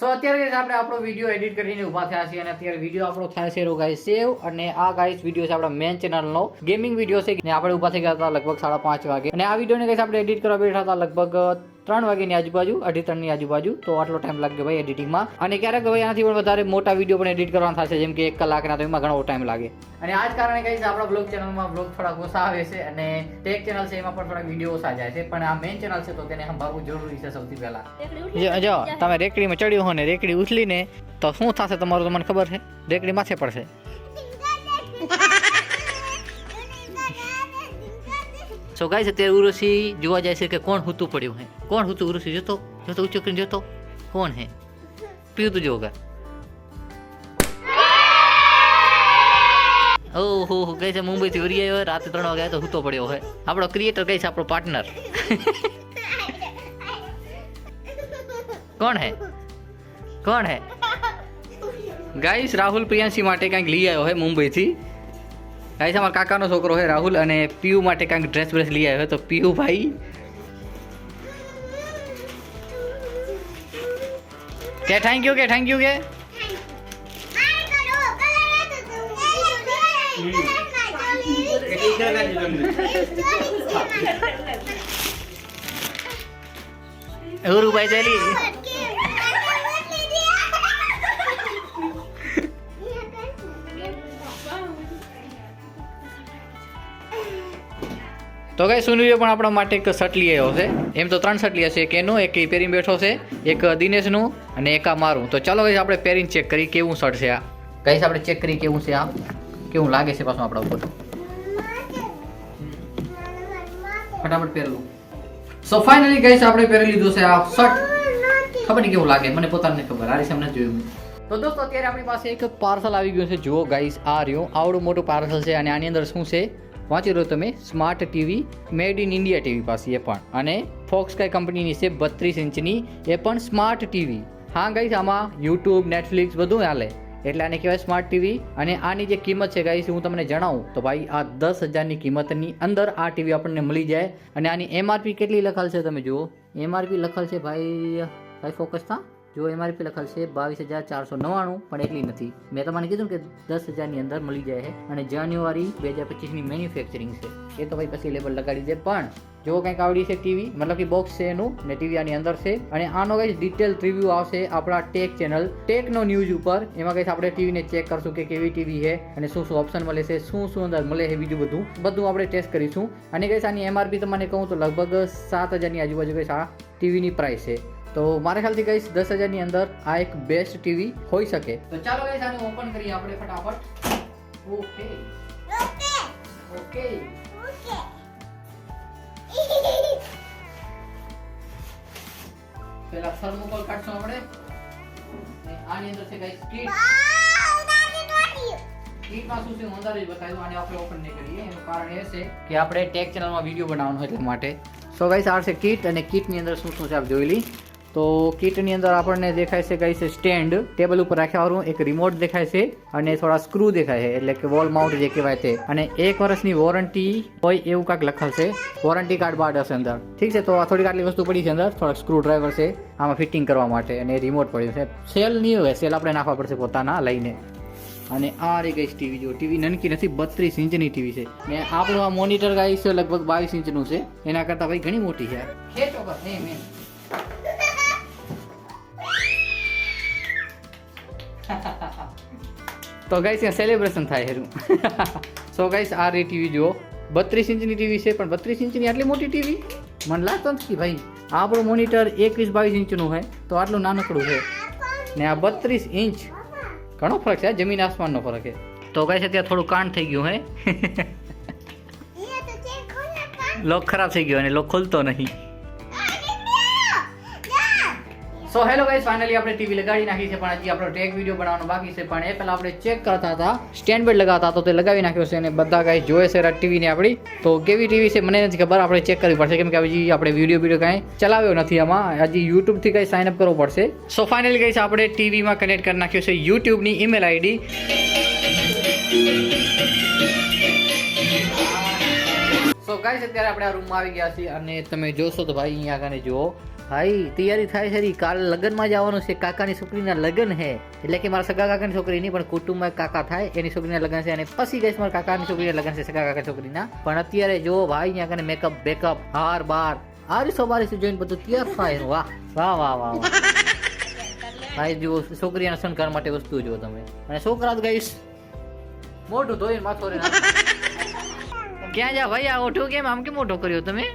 સો અત્યારે guys આપણે આપણો વિડીયો એડિટ કરીને ઊભા થયા છીએ અને અત્યારે વિડીયો આપણો થાય છે ગાઈસ સેવ અને આ ગાઈસ વિડીયો છે આપણા મેન ચેનલનો ગેમિંગ વિડીયો છે ને આપણે ઊભા થઈ ગયા હતા લગભગ 5:30 વાગે અને આ વિડીયોને ગાઈસ આપણે એડિટ કરવા બેઠા હતા લગભગ 3 વાગ્યાની આજુબાજુ 2:30 ની આજુબાજુ તો આટલો ટાઈમ લાગ્યો ભાઈ એડિટિંગમાં અને ક્યારેક ભાઈ આનાથી પણ વધારે મોટા વિડીયો પણ એડિટ કરવાના થશે જેમ કે 1 કલાકના તો એમાં ઘણો ટાઈમ લાગે અને આ જ કારણે ગાઈસ આપણા બ્લોગ ચેનલમાં બ્લોગ થોડા ઓછા આવે છે અને ટેક ચેનલ છે એમાં પણ થોડા વિડીયો ઓછા જાય છે પણ આ મેન ચેનલ છે તો તેને સંભાળવું જરૂરી છે સૌથી પહેલા જો તમે રેકડીમાં ચડ્યો હો ને રેકડી ઉછલીને તો શું થશે તમારું તો મને ખબર છે રેકડી માથે પડશે સો ગાઈસ અત્યારે ઉર્વશી જોવા જાય છે કે કોણ હૂતું પડ્યું હે કોણ હૂતું ઉર્વશી જોતો ઊંચો કરીને જોતો કોણ હે પીવું તું જોગા ઓહો ગાઈસ મુંબઈ થી વરી આવ્યો રાતે 3 વાગે તો હૂતો પડ્યો હે આપણો ક્રિએટર ગાઈસ આપણો પાર્ટનર કોણ હે ગાઈસ રાહુલ પ્રિયાંશી માટે કંઈક લઈ આવ્યો હે મુંબઈ થી ગાઈસ અમારા કાકાનો છોકરો હે રાહુલ અને પીયુ માટે કંઈક ડ્રેસ લઈ આવ્યો તો પીયુ ભાઈ કે થેન્ક યુ કે ભાઈ ચાલી તો ગાઈસ સુનિલે પણ આપણા માટે એક શર્ટ લઈ આવ્યો છે એમ તો 3 શર્ટ લઈ આવ્યા છે એક એનો એક પહેરીને બેઠો છે એક દિનેશનું અને એક આ મારું તો ચાલો ગાઈસ આપણે પહેરીને ચેક કરી કેવું શર્ટ છે આ ગાઈસ આપણે ચેક કરી કેવું છે આ કેવું લાગે છે પાછું આપણા ઉપર ફટાફટ પહેરલું સો ફાઇનલી ગાઈસ આપણે પહેરી લીધું છે આ શર્ટ ખબર નહીં કેવું લાગે મને પોતાને ખબર આ રીતે મને જોયું તો દોસ્તો અત્યારે આપણી પાસે એક પાર્સલ આવી ગયું છે જુઓ ગાઈસ આ રહ્યું આવડું મોટું પાર્સલ છે અને આની અંદર શું છે વાંચી રહ્યો તમે smart TV made in India TV પાસે એ પણ અને ફોક્સકાય કંપનીની છે 32 ઇંચની એ પણ સ્માર્ટ ટીવી હા ગાઈસ આમાં યુટ્યુબ નેટફ્લિક્સ બધું હાલે એટલે આને કહેવાય સ્માર્ટ ટીવી અને આની જે કિંમત છે ગાઈસ હું તમને જણાવું તો ભાઈ આ 10,000ની કિંમતની અંદર આ ટીવી આપણને મળી જાય અને આની એમઆરપી કેટલી લખાલ છે તમે જુઓ એમઆરપી લખાલ છે ભાઈ ફોકસ થા જો એમઆરપી લખાલ છે 22,499 પણ એટલી નથી મેં તમને કીધું કે 10,000ની અંદર મળી જાય છે અને જાન્યુઆરી 2025ની મેન્યુફેક્ચરિંગ છે એ તો ભાઈ પછી લેબલ લગાડી દે પણ જો કંઈક આવડી છે ટીવી મતલબ કે બોક્સ છે એનું ને ટીવી આની અંદર છે અને આનો કંઈક ડિટેલ રિવ્યૂ આવશે આપણા ટેક ચેનલ ટેકનો ન્યૂઝ ઉપર એમાં કંઈક આપણે ટીવીને ચેક કરશું કે કેવી ટીવી છે અને શું શું ઓપ્શન મળે છે શું અંદર મળે છે બીજું બધું આપણે ટેસ્ટ કરીશું અને કંઈક આની એમઆરપી તમને કહું તો લગભગ 7,000ની આજુબાજુ કંઈક આ ટીવીની પ્રાઇસ છે તો મારા ખ્યાલથી ગાઈસ 10,000ની અંદર આ એક બેસ્ટ ટીવી હોઈ શકે તો ચાલો ગાઈસ આને ઓપન કરીએ આપણે ફટાફટ ઓકે પહેલા થર્મોકોલ કાઢશું આપણે અને આની અંદર છે ગાઈસ કીટમાં શું છે હું અંદર જ બતાવ્યું આને આપણે ઓપન નહીં કરીએ એનું કારણ એ છે કે આપણે ટેક ચેનલમાં વિડીયો બનાવવાનો એટલા માટે સો ગાઈસ આ છે કીટ અને કીટની અંદર શું છે આપ જોઈ લી તો કીટની અંદર આપણને દેખાય છે ગાઈસ સ્ટેન્ડ ટેબલ ઉપર રાખ્યાવાળું એક રિમોટ દેખાય છે અને થોડા સ્ક્રૂ દેખાય છે એટલે કે વોલ માઉન્ટ જે કહેવાય તે અને 1 વર્ષની વોરંટી હોય એવું કાંઈક લખેલ છે વોરંટી કાર્ડ બાદ હશે અંદર ઠીક છે તો આ થોડીક આટલી વસ્તુ પડી છે અંદર થોડાક સ્ક્રૂ ડ્રાઈવર છે આમાં ફિટિંગ કરવા માટે અને રિમોટ પડ્યું છે સેલ નહીં હોય સેલ આપણે નાખવા પડશે પોતાના લઈને અને આ રે ગાઈસ ટીવી જો ટીવી નનકી નથી 32 ઇંચની ટીવી છે ને આપણું આ મોનિટર ગાઈસ લગભગ 22 ઇંચનું છે એના કરતાં ભાઈ ઘણી મોટી છે ખેંચો બસ નહીં મેં તો ગાઈસ ત્યાં સેલિબ્રેશન થાય હેરું સો ગાઈસ આ રે ટીવી જુઓ 32 ઇંચની ટીવી છે પણ 32 ઇંચની આટલી મોટી ટીવી મને લાગતો નથી ભાઈ આપણું મોનિટર 21-22 ઇંચનું છે તો આટલું નાનકડું છે ને આ 32 ઇંચ ઘણો ફરક છે જમીન આસમાનનો ફરક છે તો ગાઈસ અત્યારે થોડું કાંડ થઈ ગયું હે લોક ખરાબ થઈ ગયો અને લોક ખુલતો નહીં સો હેલો ગાઈસ ફાઇનલી આપણે ટીવી લગાડી નાખી છે પણ હજી આપણો ટેક વિડીયો બનાવવાનો બાકી છે પણ એ પહેલા આપણે ચેક કરતા હતા સ્ટેન્ડ બેડ લગાવતા તો તે લગાવી નાખ્યો છે અને બધા ગાઈસ જોવે છે ટીવીને આપણી તો કેવી ટીવી છે મને નથી ખબર આપણે ચેક કરવી પડશે કેમ કે હજી આપણે વિડીયો કાંઈ ચલાવ્યો નથી આમાં હજી યુટ્યુબથી કંઈ સાઇન અપ કરવું પડશે સો ફાઇનલી ગાઈસ આપણે ટીવીમાં કનેક્ટ કરી નાખ્યો છે યુટ્યુબની ઈમેલ આઈડી સો ગાઈસ અત્યારે આપણે આ રૂમમાં આવી ગયા છીએ અને તમે જોશો તો ભાઈ અહીંયા આગળ જુઓ ભાઈ તૈયારી થાય છે કાલ લગ્નમાં જવાનું છે, કાકાની છોકરીના લગ્ન છે, એટલે કે મારા સગા કાકાની છોકરી નહીં પણ કુટુંબમાં કાકા થાય એની છોકરીના લગ્ન છે, અને પછી ગઈશ મારા કાકાની છોકરીના લગ્ન છે, સગા કાકા છોકરીના. પણ અત્યારે જો ભાઈ ત્યાં કને મેકઅપ બેકઅપ હાર બાર આરીસો બારીસો જોઈને બધું તૈયાર થાય. વાહ વાહ વાહ વાહ ભાઈ જુઓ છોકરીના શણગાર માટે વસ્તુ જુઓ તમે, અને છોકરા તો ગઈશ મોઢું ધોઈને માથો રે. ક્યાં જા ભાઈ આ ઓઠો કેમ આમ કેમ મોટો કર્યો તમે?